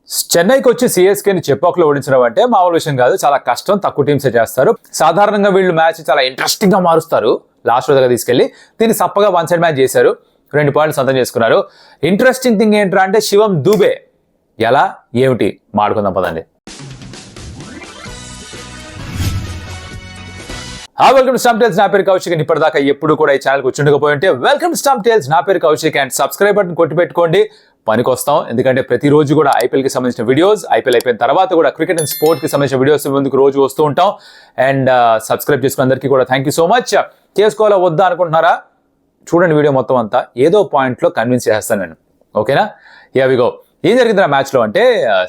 చెన్నైకి వచ్చి సిఎస్కేని చెపాక్లో ఓడించడం అంటే మామూలు విషయం కాదు. చాలా కష్టం, తక్కువ టీమ్సే చేస్తారు. సాధారణంగా వీళ్ళు మ్యాచ్ చాలా ఇంట్రెస్టింగ్ గా మారుస్తారు. లాస్ట్ రోజుగా తీసుకెళ్లి దీన్ని సప్పగా వన్ సైడ్ మ్యాచ్ చేశారు. 2 పాయింట్లు సొంతం చేసుకున్నారు. ఇంట్రెస్టింగ్ థింగ్ ఏంట్రా అంటే శివం దూబే ఎలా ఏమిటి మాడుకుందాం పదండి. Welcome to Stump Tales. నా పేరు కౌశిక్. ఇప్పటిదాకా ఎప్పుడు కూడా ఈ ఛానల్ కూర్చుండకపోయి ఉంటే వెల్కమ్ టు స్టంప్ టేల్స్. నా పేరు కౌశిక్ అండ్ సబ్స్క్రైబ్ బటన్ కొట్టి పెట్టుకోండి. పనికొస్తాం. ఎందుకంటే ప్రతిరోజు కూడా ఐపీఎల్ కి సంబంధించిన వీడియోస్, ఐపీఎల్ అయిపోయిన తర్వాత కూడా క్రికెట్ అండ్ స్పోర్ట్ కి సంబంధించిన వీడియోస్ ముందుకు రోజు వస్తూ ఉంటాం. అండ్ సబ్స్క్రైబ్ చేసుకున్న అందరికీ కూడా థ్యాంక్ యూ సో మచ్. చేసుకోవాలా వద్దా అనుకుంటున్నారా? చూడండి వీడియో మొత్తం అంతా, ఏదో పాయింట్ లో కన్విన్స్ చేస్తాను నేను. ఓకేనా? Here we go. ఏం జరిగింది ఆ మ్యాచ్ లో అంటే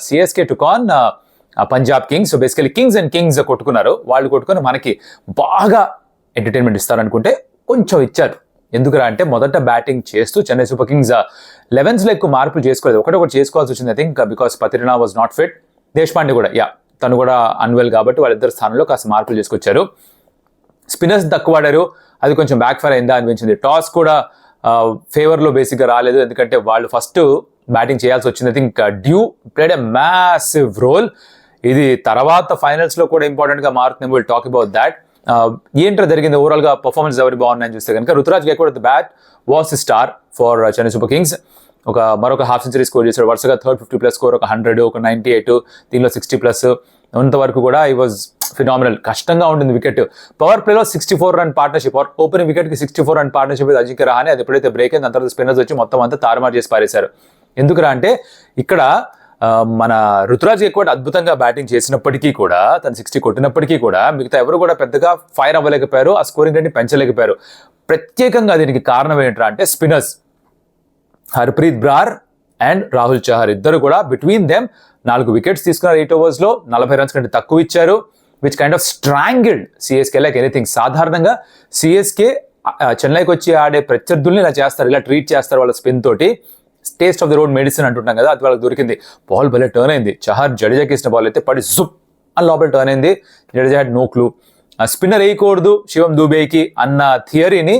CSK took on Punjab kings. So basically kings and kings కొట్టుకున్నారు. వాళ్ళు కొట్టుకొని మనకి బాగా ఎంటర్టైన్మెంట్ ఇస్తారనుకుంటే కొంచెం ఇచ్చారు. ఎందుకురా అంటే మొదట బ్యాటింగ్ చేస్తూ చెన్నై సూపర్ కింగ్స్ 11s లో ఎక్కువ మార్పులు చేసుకోలేదు. ఒకటి చేసుకోవాల్సి వచ్చింది. I think because Pathirana was not fit. Deshpande కూడా తను కూడా అన్వెల్ కాబట్టి వాళ్ళిద్దరు స్థానంలో కాస్త మార్పులు చేసుకొచ్చారు. స్పిన్నర్స్ తక్కువ ఆడారు. అది కొంచెం బ్యాక్ ఫైర్ అయిందా అనిపించింది. టాస్ కూడా ఫేవర్లో బేసిక్గా రాలేదు. ఎందుకంటే వాళ్ళు ఫస్ట్ బ్యాటింగ్ చేయాల్సి వచ్చింది. I think dew played a massive role. ఇది తర్వాత ఫైనల్స్లో కూడా ఇంపార్టెంట్గా మారుతుంది. Will talk about that. ఏంటో జరిగింది ఓవరాల్గా పర్ఫార్మెన్స్ ఎవరు బాగున్నాయని చూస్తే కనుక Ruturaj Gaikwad the bat was star for Chennai Super Kings. మరొక హాఫ్ సెంచరీ స్కోర్ చేశాడు. వరుసగా 50+ స్కోర్, ఒక 100, ఒక 98, దీనిలో 60+. అంతవరకు కూడా ఐ వాజ్ ఫినామినల్. కష్టంగా ఉంటుంది వికెట్. పవర్ ప్లేలో 64 రన్ పార్ట్నర్షిప్, ఓపెనింగ్ వికెట్ కి 64 run partnership with Ajinkya Rahane. అది ఎప్పుడైతే బ్రేక్ అయింది, దాని తర్వాత స్పిన్నర్స్ వచ్చి మొత్తం అంతా తారుమారు చేసి పారేశారు. ఎందుకురా అంటే ఇక్కడ మన రుతురాజ్ గైక్వాడ్ అద్భుతంగా బ్యాటింగ్ చేసినప్పటికీ కూడా, తను 60 కొట్టినప్పటికీ కూడా మిగతా ఎవరు కూడా పెద్దగా ఫైర్ అవ్వలేకపోయారు. ఆ స్కోరింగ్ రేట్ని పెంచలేకపోయారు. ప్రత్యేకంగా దీనికి కారణం ఏంట్రా అంటే స్పిన్నర్స్ హర్ప్రీత్ బ్రార్ అండ్ రాహుల్ చహర్ ఇద్దరు కూడా బిట్వీన్ దెమ్ 4 వికెట్స్ తీసుకున్నారు. 8 overs లో 40 runs కంటే తక్కువ ఇచ్చారు. Which kind of strangled CSK like anything. సాధారణంగా సిఎస్కే చెన్నైకి వచ్చి ఆడే ప్రత్యర్థుల్ని ఇలా చేస్తారు, ఇలా ట్రీట్ చేస్తారు వాళ్ళ స్పిన్ తోటి. Taste of the road medicine అంటుంటాం కదా, అది వాళ్ళకి దొరికింది. బాల్ భలే టర్న్ అయింది. చహర్ జడేజాకి ఇచ్చిన బాల్ అయితే పడి జుప్ అని లోపల టర్న్ అయింది. Jadeja had no clue. Spinner వేయకూడదు శివం దూబేకి అన్న థియరీని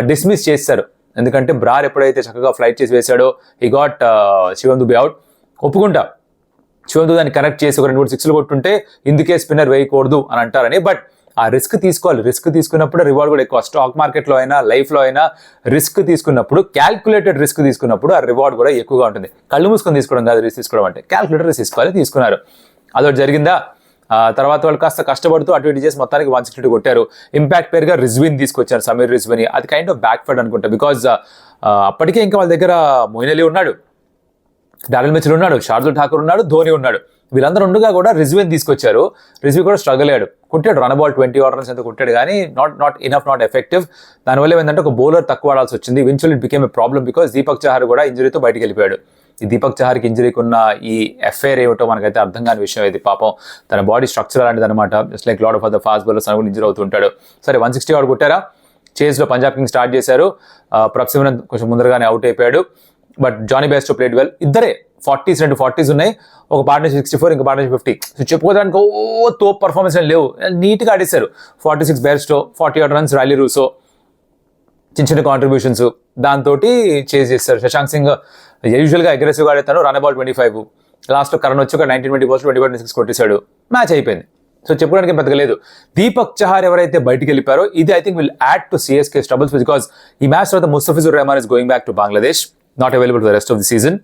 డిస్మిస్ చేశారు. ఎందుకంటే బ్రార్ ఎప్పుడైతే చక్కగా ఫ్లైట్ చేసి వేశాడో he got Shivam Dube out. ఒప్పుకుంటా, శివం దూబే దాన్ని కరెక్ట్ చేసి ఒక 2-3 6లు కొట్టుంటే ఇందుకే స్పిన్నర్ వేయకూడదు అని అంటారని. బట్ ఆ రిస్క్ తీసుకోవాలి. రిస్క్ తీసుకున్నప్పుడు రివార్డ్ కూడా ఎక్కువ. స్టాక్ మార్కెట్లో అయినా లైఫ్లో అయినా రిస్క్ తీసుకున్నప్పుడు, క్యాల్కులేటెడ్ రిస్క్ తీసుకున్నప్పుడు ఆ రివార్డ్ కూడా ఎక్కువగా ఉంటుంది. కళ్ళు మూసుకొని తీసుకోవడం కాదు రిస్క్ తీసుకోవడం అంటే, క్యాల్కులేటెడ్ రిస్క్ తీసుకోవాలి. తీసుకున్నారు. అదొకటి జరిగిందా. తర్వాత వాళ్ళు కాస్త కష్టపడుతూ అటు ఇటు చేసి మొత్తానికి 162 కొట్టారు. ఇంపాక్ట్ పేరుగా రిజ్విన్ తీసుకొచ్చారు, సమీర్ రిజ్విని. అది కైండ్ ఆఫ్ బ్యాక్ ఫైడ్ అనుకుంటా. బికాజ్ అప్పటికే ఇంకా వాళ్ళ దగ్గర మొయిన్ అలీ ఉన్నాడు, డారెల్ మిచెల్ ఉన్నాడు, శార్దుల్ ఠాకూర్ ఉన్నాడు, ధోని ఉన్నాడు. వీళ్ళందరూ ఉండగా కూడా రిజ్విన్ తీసుకొచ్చారు. రిజ్వి కూడా స్ట్రగుల్ అయ్యాడు. కొట్టాడు రన్ బాల్ 20 runs ఎంత కొట్టాడు కానీ నాట్ ఇనఫ్, నాట్ ఎఫెక్టివ్. దానివల్ల ఏంటంటే ఒక బౌలర్ తక్కువ ఆడాల్సి వచ్చింది. Eventually it became a problem because Deepak Chahar కూడా ఇంజరీతో బయటికి వెళ్ళిపోయాడు. ఈ దీపక్ చహర్కి ఇంజరీకి ఉన్న ఈ ఎఫ్ఐఆర్ ఏమిటో మనకైతే అర్థం కాని విషయం ఇది. పాపం తన బాడీ స్ట్రక్చర్ అలాంటిది అనమాట. Just like lot of other fast bowlers అని కూడా ఇంజరీ అవుతుంటాడు. సరే 160 వాడు కొట్టారా. చేజ్లో పంజాబ్ కింగ్స్ స్టార్ట్ చేశారు. ప్రప్సిమన్ కొంచెం ముందరగానే అవుట్ అయిపోయాడు. But Johnny Bairstow played well. ఇద్దరే 40s ఉన్నాయి. ఒక పార్ట్నర్షిప్ 64, ఇంకో పార్ట్నర్షిప్ 50. సో చెప్పుకోవడానికి తోప్ పర్ఫార్మెన్స్ అని లేవు. నీట్గా ఆడేశారు. 46 బేస్టో, 40 runs రైలీ రూసో, చిన్న చిన్న కాంట్రిబ్యూషన్స్, దాంతో చేజ్ చేస్తారు. శశాంక్ సింగ్ యూజువల్గా అగ్రెసివ్గా ఆడేస్తాను. Run ball 25. లాస్ట్లో కరణ్ వచ్చి ఒక 19-20 balls 20-6 కొట్టేశాడు. మ్యాచ్ అయిపోయింది. సో చెప్పుకోవడానికి పెద్దగా లేదు. దీపక్ చహర్ ఎవరైతే బయటికి వెళ్ళిపోయారో ఇది I think will add to CSK troubles because ఈ మ్యాచ్ తర్వాత Mustafizur Rahman is going back to Bangladesh, not available for the rest of the season.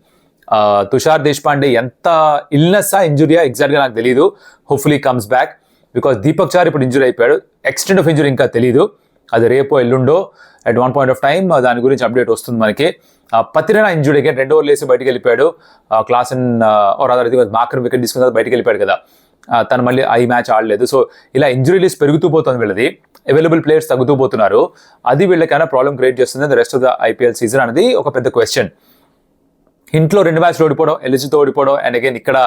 Tushar Deshpande ఎంత ఇల్నెస్సా ఇంజురీయా ఎగ్జాక్ట్గా నాకు తెలియదు. Hopefully comes back because Deepak Chahar ఇప్పుడు ఇంజురీ అయిపోయాడు. ఎక్స్టెంట్ ఆఫ్ ఇంజురీ ఇంకా తెలియదు. అది రేపో ఎల్లుండో at one point of time దాని గురించి అప్డేట్ వస్తుంది మనకి. పత్రినా ఇంజురీ అగైన్ 2 overs వేసి బయటికి వెళ్ళిపోయాడు. క్లాస్ మాకర్ వికెట్ తీసుకున్న తర్వాత బయటికి వెళ్ళిపోయాడు కదా, తను మళ్ళీ ఈ మ్యాచ్ ఆడలేదు. సో ఇలా ఇంజురీ లిస్ట్ పెరుగుతూ పోతుంది వీళ్ళది. అవైలబుల్ ప్లేయర్స్ తగ్గుతూ పోతున్నారు. అది వీళ్ళకైనా ప్రాబ్లం క్రియేట్ చేస్తుంది the rest of the IPL season అనేది ఒక పెద్ద క్వశ్చన్. ఇంట్లో 2 మ్యాచ్లు ఓడిపోవడం, ఎల్జీతో ఓడిపోవడం అండ్ అగైన్ ఇక్కడ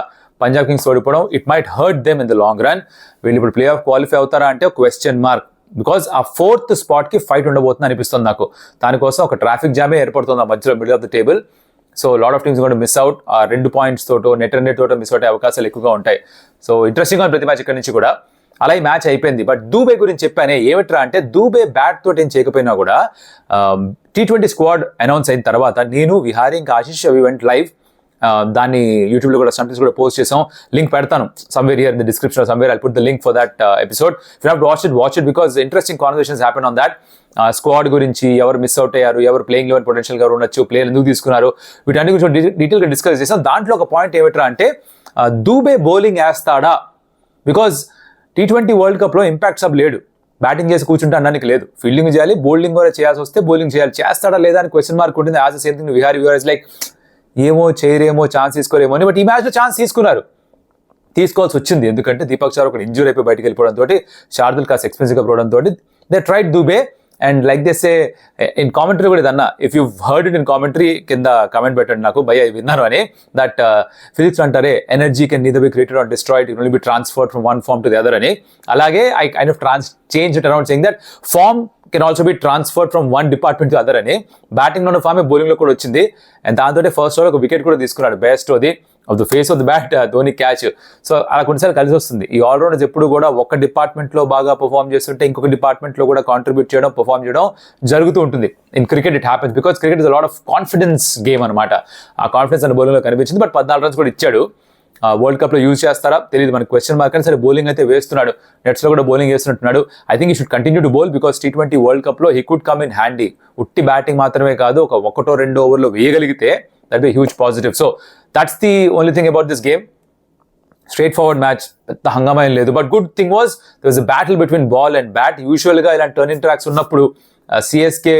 పంజాబ్ కింగ్స్ ఓడిపోవడం, it might hurt them in the long run. వీళ్ళు ఇప్పుడు ప్లే ఆఫ్ క్వాలిఫై అవుతారా అంటే క్వశ్చన్ మార్క్. బికాజ్ ఆ 4th spotకి ఫైట్ ఉండబోతుంది అనిపిస్తుంది నాకు. దానికోసం ఒక ట్రాఫిక్ జామే ఏర్పడుతుంది ఆ మధ్యలో, middle of the table. So lot of teams కూడా మిస్ అవుట్. ఆ 2 points తోటో నెట్ రన్ రేట్ తోటో మిస్ అవుట్ అయ్యే అవకాశాలు ఎక్కువగా ఉంటాయి. సో ఇంట్రెస్టింగ్గా ప్రతి మ్యాచ్ ఇక్కడ నుంచి కూడా. అలా ఈ మ్యాచ్ అయిపోయింది. బట్ దూబే గురించి చెప్పానే ఏమిట్రా అంటే దూబే బ్యాట్ తోటి ఏం చేయకపోయినా కూడా T20 స్క్వాడ్ అనౌన్స్ అయిన తర్వాత నేను, విహారీ, ఇంకా ఆశిష్ అవి వెంట్ లైవ్ దాన్ని యూట్యూబ్లో కూడా సమ్టైమ్స్ కూడా పోస్ట్ చేసాం. లింక్ పెడతాను somewhere here in the description, somewhere I'll put the link for that episode. If you have to watch it because interesting conversations happen on that. Squad గురించి, ఎవరు miss out అయ్యారు, ఎవరు playing eleven పొటెన్షియల్గా ఉండొచ్చు, player ఎందుకు తీసుకున్నారు, వీటన్ని గురించి డీటెయిల్గా discuss చేసాం. దాంట్లో ఒక పాయింట్ ఏమిట్రా అంటే దూబే బౌలింగ్ వేస్తాడా, బికాజ్ T20 వరల్డ్ కప్లో ఇంపాక్ట్ సబ్ లేడు, బ్యాటింగ్ చేసి కూర్చుంటే అనడానికి లేదు, ఫీల్డింగ్ చేయాలి, బౌలింగ్ కూడా చేయాల్సి వస్తే బౌలింగ్ చేయాలి. చేస్తాడా లేదా అని క్వశ్చన్ మార్క్ ఉంటుంది. As same thing Vihari Viharis like ఏమో చేయరేమో, ఛాన్స్ తీసుకోరేమో అని. బట్ ఈ మ్యాచ్లో ఛాన్స్ తీసుకోవాల్సి వచ్చింది, ఎందుకంటే దీపక్ చార్ ఒకటి ఇంజూరీ అయిపోయి బయటకు వెళ్ళిపోవడంతో, శార్దుల్ కాస్త ఎక్స్పెన్సివ్గా పోవడంతో they tried Dube. And like they say in commentary కూడా ఇదన్నా, if you heard it in commentary కింద కామెంట్ పెట్టండి నాకు, భయ్య విన్నాను అని. దట్ ఫిజిక్స్ అంటారే energy can neither be created or destroyed, it only be transferred from one form to the other అని. అలాగే I kind of change it around saying that form can also be transferred from one department to other అని. బ్యాటింగ్లో ఉన్న ఫార్మే బౌలింగ్లో కూడా వచ్చింది. And దాంతో first over ఒక వికెట్ కూడా తీసుకున్నాడు, బెస్ట్ అది of the face of the bat, Dhoni catch. So అలా కొన్నిసార్లు కలిసి వస్తుంది. ఈ ఆల్రౌండర్స్ ఎప్పుడు కూడా ఒక డిపార్ట్మెంట్లో బాగా పర్ఫామ్ చేస్తుంటే ఇంకొక డిపార్ట్మెంట్లో కూడా కాంట్రిబ్యూట్ చేయడం, పర్ఫామ్ చేయడం జరుగుతూ ఉంటుంది. In cricket it happens because cricket is a lot of confidence game అనమాట. ఆ కాన్ఫిడెన్స్ అనే బౌలింగ్లో కనిపించింది. బట్ 14 రన్స్ కూడా ఇచ్చాడు. వరల్డ్ కప్లో యూజ్ చేస్తారా తెలియదు, మనకి క్వశ్చన్ మార్క్ అని. సరే బౌలింగ్ అయితే వేస్తున్నాడు, నెట్స్లో కూడా బౌలింగ్ వేస్తున్నట్టున్నాడు. I think he should continue to bowl because T20 world కప్లో he could come in handy. ఉట్టి బ్యాటింగ్ మాత్రమే కాదు, ఒకటో రెండో ఓవర్లో వేయగలిగితే that be huge positive. So that's the only thing about this game. Straightforward match, పెద్ద హంగామా ఏం లేదు. But good thing was there was a battle between ball and bat. యూజువల్గా ఇలాంటి టర్నింగ్ ట్రాక్స్ ఉన్నప్పుడు CSK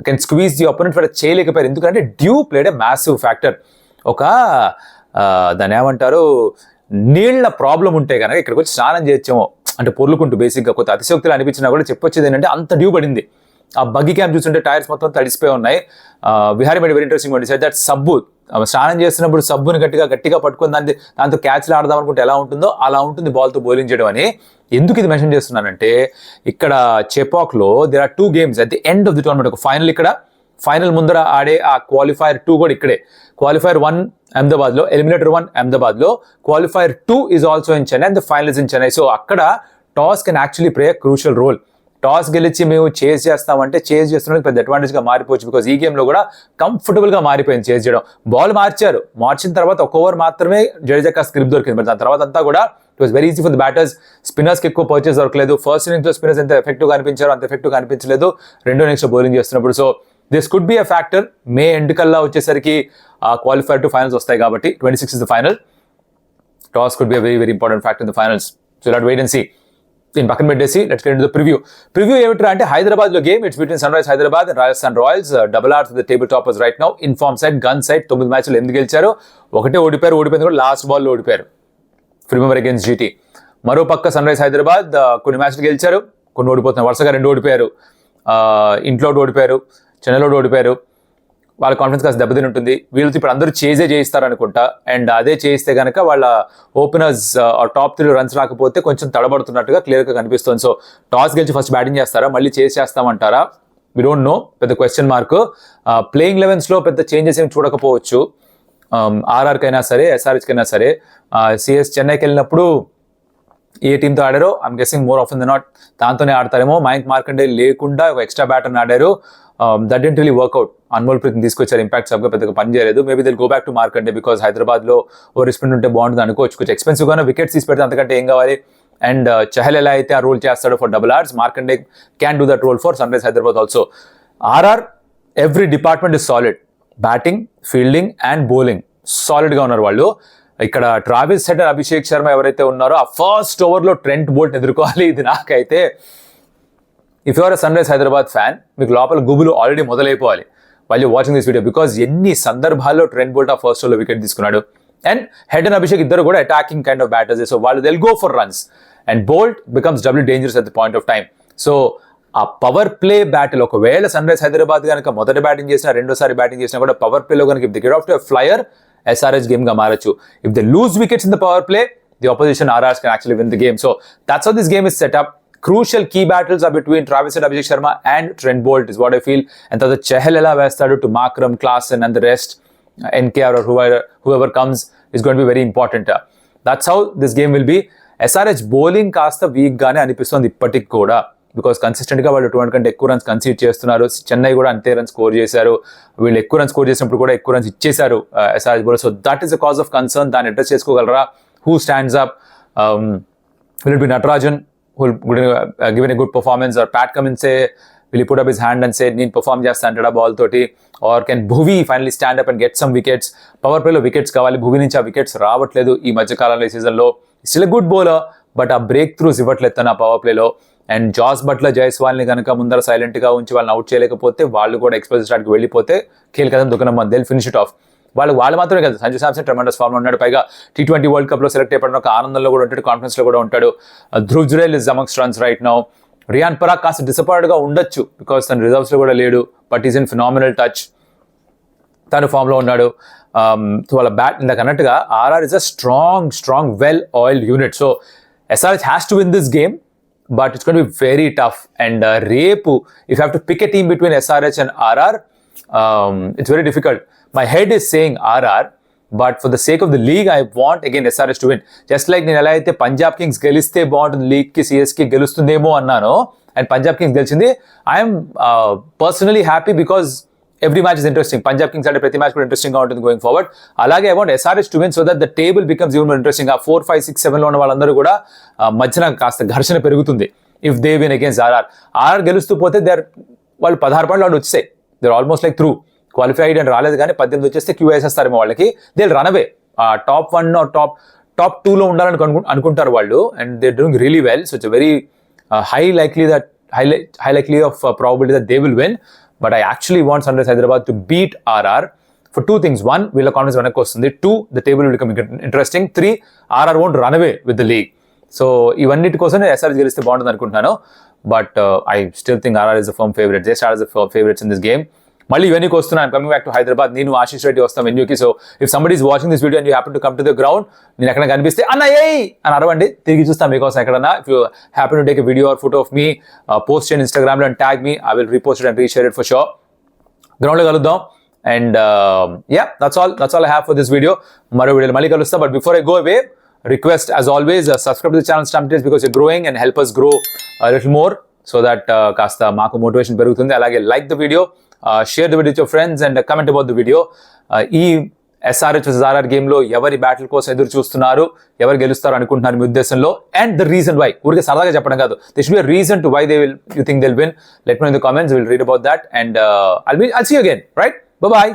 can squeeze the opponent, but చేయలేకపోయారు. ఎందుకంటే due played a massive factor. ఒక దాన్ని ఏమంటారు, నీళ్ల ప్రాబ్లం ఉంటే కనుక ఇక్కడికి వచ్చి స్నానం చేయొచ్చేమో అంటే పొర్లుకుంటూ, బేసిక్గా కొత్త అతిశక్తులు అనిపించినా కూడా చెప్పొచ్చేది ఏంటంటే అంత డ్యూ పడింది. ఆ బగ్గి క్యాంప్ చూస్తుంటే టైర్స్ మొత్తం తడిసిపోయి ఉన్నాయి. Vihari made very interesting one, that సబ్బు స్నానం చేస్తున్నప్పుడు సబ్బుని గట్టిగా పట్టుకుని దాంతో క్యాచ్లు ఆడదాం అనుకుంటే ఎలా ఉంటుందో అలా ఉంటుంది బాల్తో బౌలింగ్ చేయడం అని. ఎందుకు ఇది మెన్షన్ చేస్తున్నానంటే ఇక్కడ చెపాక్లో there are 2 games at the end of the tournament. ఒక ఫైనల్ ఇక్కడ, ఫైనల్ ముందర ఆడే ఆ క్వాలిఫైర్ 2 కూడా ఇక్కడే. క్వాలిఫైర్ 1 అహ్మదాబాద్లో, ఎలిమినేటర్ 1 అహ్మదాబాద్లో, qualifier 2 is also in Chennai and the final is in Chennai. So అక్కడ toss can actually play a crucial role. Toss గెలిచి మేము చేజ్ చేస్తామంటే చేజ్ చేస్తున్నది పెద్ద అడ్వాంటేజ్గా మారిపోవచ్చు. బికాజ్ ఈ గేమ్లో కూడా కంఫర్టబుల్గా మారిపోయింది చేజ్ చేయడం. బాల్ మార్చిన తర్వాత ఒక ఓవర్ మాత్రమే జడేజాకి స్క్రిప్ట్ దొరికింది. బట్ దాని తర్వాత అంతా కూడా it was very easy for the batters. స్పిన్నర్స్కి ఎక్కువ పర్చేస్ దొరకలేదు. ఫస్ట్ ఇన్నింగ్స్లో స్పిన్నర్స్ ఎంత ఎఫెక్టివ్గా అనిపించారో అంత ఎఫెక్టివ్గా అనిపించలేదు రెండో ఇన్నింగ్స్లో బౌలింగ్ చేస్తున్నప్పుడు. So this could be a factor. May end కల్లా వచ్చేసరికి క్వాలిఫైర్ టు ఫైనల్స్ వస్తాయి కాబట్టి 26 is the final. Toss could be a very, very important factor in the finals. So let's wait and see. దీని పక్కన పెట్టేసి let's get into the preview ఏమిట్రా అంటే హైదరాబాద్లో game. It's between sun rise Hyderabad and Rajasthan Royals. Double Rs the table toppers right now. In form side, gun side 9 మ్యాచ్లు ఎందుకు గెలిచారు? ఒకటే ఓడిపోయింది కూడా లాస్ట్ బాల్లో ఓడిపోయారు, రిమెంబర్ అగేన్స్ జీటీ. మరో పక్క సన్ రైజ్ హైదరాబాద్ కొన్ని మ్యాచ్లు గెలిచారు, కొన్ని ఓడిపోతున్నారు. వరుసగా 2 ఓడిపోయారు. ఇంట్లో ఓడిపోయారు, చెన్నైలో ఓడిపోయారు. వాళ్ళ కాన్ఫిడెన్స్ కాస్త దెబ్బతిని ఉంటుంది. వీళ్ళతో ఇప్పుడు అందరూ చేజే చేయిస్తారు అనుకుంటా. అండ్ అదే చేయిస్తే కనుక వాళ్ళ ఓపెనర్స్ టాప్ 3 రన్స్ రాకపోతే కొంచెం తడబడుతున్నట్టుగా క్లియర్గా కనిపిస్తుంది. సో టాస్ గెలిచి ఫస్ట్ బ్యాటింగ్ చేస్తారా, మళ్ళీ చేసి చేస్తామంటారా? వి డోంట్ నో, పెద్ద క్వశ్చన్ మార్క్. ప్లేయింగ్ 11స్లో పెద్ద చేంజెస్ ఏమి చూడకపోవచ్చు. ఆర్ఆర్కైనా సరే, ఎస్ఆర్హెచ్కైనా సరే. చెన్నైకి వెళ్ళినప్పుడు ఏ టీంతో ఆడారో I'm guessing more often than not దాంతోనే ఆడతారేమో. మయాంక్ మార్కండే లేకుండా ఒక ఎక్స్ట్రా బ్యాటర్ని ఆడారు. That didn't really work out. Anmol ప్రీత్ని తీసుకొచ్చారు, ఇంపాక్ట్ సబ్గా పెద్దగా పని చేయలేదు. Maybe they'll go back to Markande because హైదరాబాద్లో ఓవర్ స్పిన్ ఉంటే బాగుంటుంది అనుకోవచ్చు. కొంచెం ఎక్స్పెన్సివ్గానే వికెట్స్ తీసి పెడితే అంతకంటే ఏం కావాలి. అండ్ చహల్ ఎలా అయితే ఆ రోల్ చేస్తాడో for double R's, Markande can do that role for sun rise Hyderabad also. RR every department is solid. Batting, fielding and bowling సాలిడ్గా ఉన్నారు వాళ్ళు. ఇక్కడ ట్రావిస్ హెడ్, అభిషేక్ శర్మ ఎవరైతే ఉన్నారో ఆ ఫస్ట్ ఓవర్లో ట్రెంట్ బోల్ట్ని ఎదుర్కోవాలి. ఇది నాకైతే if your sun rise Hyderabad fan మీకు లోపల గుబులు ఆల్రెడీ మొదలైపోవాలి వాళ్ళు వాచింగ్ దిస్ వీడియో. బికాజ్ ఎన్ని సందర్భాల్లో ట్రెంట్ బోల్ట్ ఆ ఫస్ట్ ఓవర్లో వికెట్ తీసుకున్నాడు. అండ్ హెడ్ అండ్ అభిషేక్ ఇద్దరు కూడా attacking kind of batters. So వాళ్ళు they'll go for runs and Boult becomes double dangerous at the point of time. So ఆ power play battle ఒకవేళ సన్ రైజ్ హైదరాబాద్ కనుక మొదటి బ్యాటింగ్ చేసినా, రెండోసారి బ్యాటింగ్ చేసినా కూడా పవర్ ప్లేలో కనుక if the get off to flyer SRH game ga marachu. If they lose wickets in the power play, the opposition RRs can actually win the game. So that's how this game is set up. Crucial key battles are between Travis Head, Abhishek Sharma and Trent Bolt is what I feel. And the Chahal ela vestadu to Markram, Klaasen and the rest, NKR or whoever comes is going to be very important. That's how this game will be. SRH bowling కాస్త week గానే అనిపిస్తుంది ఇప్పటికి కూడా. Because కన్సిస్టెంట్గా వాళ్ళు 200 కంటే ఎక్కువ runs కన్సీడ్ చేస్తున్నారు. చెన్నై కూడా అంతే రన్స్ స్కోర్ చేశారు. వీళ్ళు ఎక్కువ రన్స్ స్కోర్ చేసినప్పుడు కూడా ఎక్కువ రన్స్ ఇచ్చేశారు SRH bowler. So that is the cause of concern. దాన్ని అడ్రస్ చేసుకోగలరా? Who stands up? Will it be Natarajan who will give a good performance, or Pat Cummins will he put up his hand and say నేను perform చేస్తా అంటాడా ball తోటి? Or can Bhuvi finally stand up and get some wickets? Power ప్లేలో wickets కావాలి, భువి నుంచి ఆ wickets రావట్లేదు ఈ మధ్యకాలంలో, ఈ సీజన్లో. Still a good bowler, but ఆ బ్రేక్ త్రూస్ ఇవ్వట్లేదు తన పవర్ ప్లేలో. అండ్ జాస్ బట్లర్, జైస్వాల్ని కనుక ముందర సైలెంట్గా ఉంచి వాళ్ళని అవుట్ చేయలేకపోతే, వాళ్ళు కూడా ఎక్స్ప్రెస్ స్టార్ట్కి వెళ్ళిపోతే ఖేల్ కదం దుకాణం దిల్ ఫినిష్ ఇట్ ఆఫ్. వాళ్ళు మాత్రమే కదా, సంజు శాంసన్ ట్రెమెండస్ ఫామ్లో ఉన్నాడు, పైగా T20 వరల్డ్ కప్లో సెలెక్ట్ అయిపోయిన ఒక ఆనందంలో కూడా ఉంటాడు, కాన్ఫిడెన్స్లో కూడా ఉంటాడు. Dhruv Jurel is amongst runs right now. Riyan Parag కాస్త డిసప్పాయింట్గా ఉండొచ్చు బికాస్ తన రిజర్వ్స్లో కూడా లేడు, but is in phenomenal touch, తను ఫామ్లో ఉన్నాడు. వాళ్ళ బ్యాట్ ఇందాక అన్నట్టుగా RR is a strong well oiled unit. So SRH has to win this game, but it's going to be very tough. And రేపు if you have to pick a team between SRH and RR, it's very difficult. My head is saying RR, but for the sake of the league, I want again SRH to win. Just like నేను ఎలా అయితే Punjab Kings గెలిస్తే బాగుంటుంది లీగ్కి, సిఎస్కి గెలుస్తుందేమో అన్నాను, and Punjab Kings గెలిచింది. I'm personally happy because every match is interesting. Punjab Kings అంటే ప్రతి match కూడా ఇంట్రెస్టింగ్గా ఉంటుంది గోయింగ్ ఫార్వర్డ్. అలాగే I want SRH to win so that the table becomes even more interesting. ఆ 4, 5, 6, 7లో ఉన్న వాళ్ళందరూ కూడా మధ్యన కాస్త ఘర్షణ పెరుగుతుంది if they win against RR. RR గెలుస్తూ పోతే వాళ్ళు 16 పాయింట్లు వాళ్ళు వచ్చేసాయి. they're almost like through, qualified అని రాలేదు కానీ 18 వచ్చేస్తే క్యూ వేసేస్తారేమో వాళ్ళకి. They run away top 1 or top 2లో ఉండాలని అనుకుంటారు వాళ్ళు, and they doing really well. So it's very high likely of probability that they will win. But I actually want sun rise Hyderabad to beat RR for 2 things. 1, వీళ్ళ confidence వెనక్కి వస్తుంది. 2, the table will become interesting. 3, RR won't run away with the league. So ఇవన్నిటి కోసం నేను SRH గెలిస్తే బాగుంటుంది అనుకుంటున్నాను, but I still think RR is the firm favourite. They start as the favorites in this game. మళ్ళీ వెన్యూకి వస్తున్నాను, coming back to Hyderabad. నేను ఆశీష్ రెడ్డి వస్తాను వెన్యూకి. So if somebody is watching this video and you happen to come to the ground, నేను ఎక్కడ కనిపిస్తే అన్న ఏయ్ అని అరవండి, తిరిగి చూస్తాను మీకోసం ఎక్కడన్నా. If you happen to take a video or photo of me, post చేయండి ఇన్స్టాగ్రామ్లో and tag me. I will repost it and reshare it for sure. గ్రౌండ్లో కలుద్దాం. And yeah, that's all I have for this video. మరో వీడియోలో మళ్ళీ కలుస్తా. But before I go away, request as always, subscribe to the channel Stump Tales because you're growing, and help us grow a little more so that కాస్త మాకు motivation పెరుగుతుంది. అలాగే like the video, share the video with your friends and comment about the video. ఈ SRH versus RR గేమ్లో ఎవరి battle కోసం ఎదురు చూస్తున్నారు, ఎవరు గెలుస్తారు అనుకుంటున్నారు మీ ఉద్దేశంలో, అండ్ ద రీజన్ వై. ఊరికే సరదాగా చెప్పడం కాదు, they should be a reason to why you think they'll win. Let me know in the comments, we'll read about that, and I'll see you again, right? Bye bye.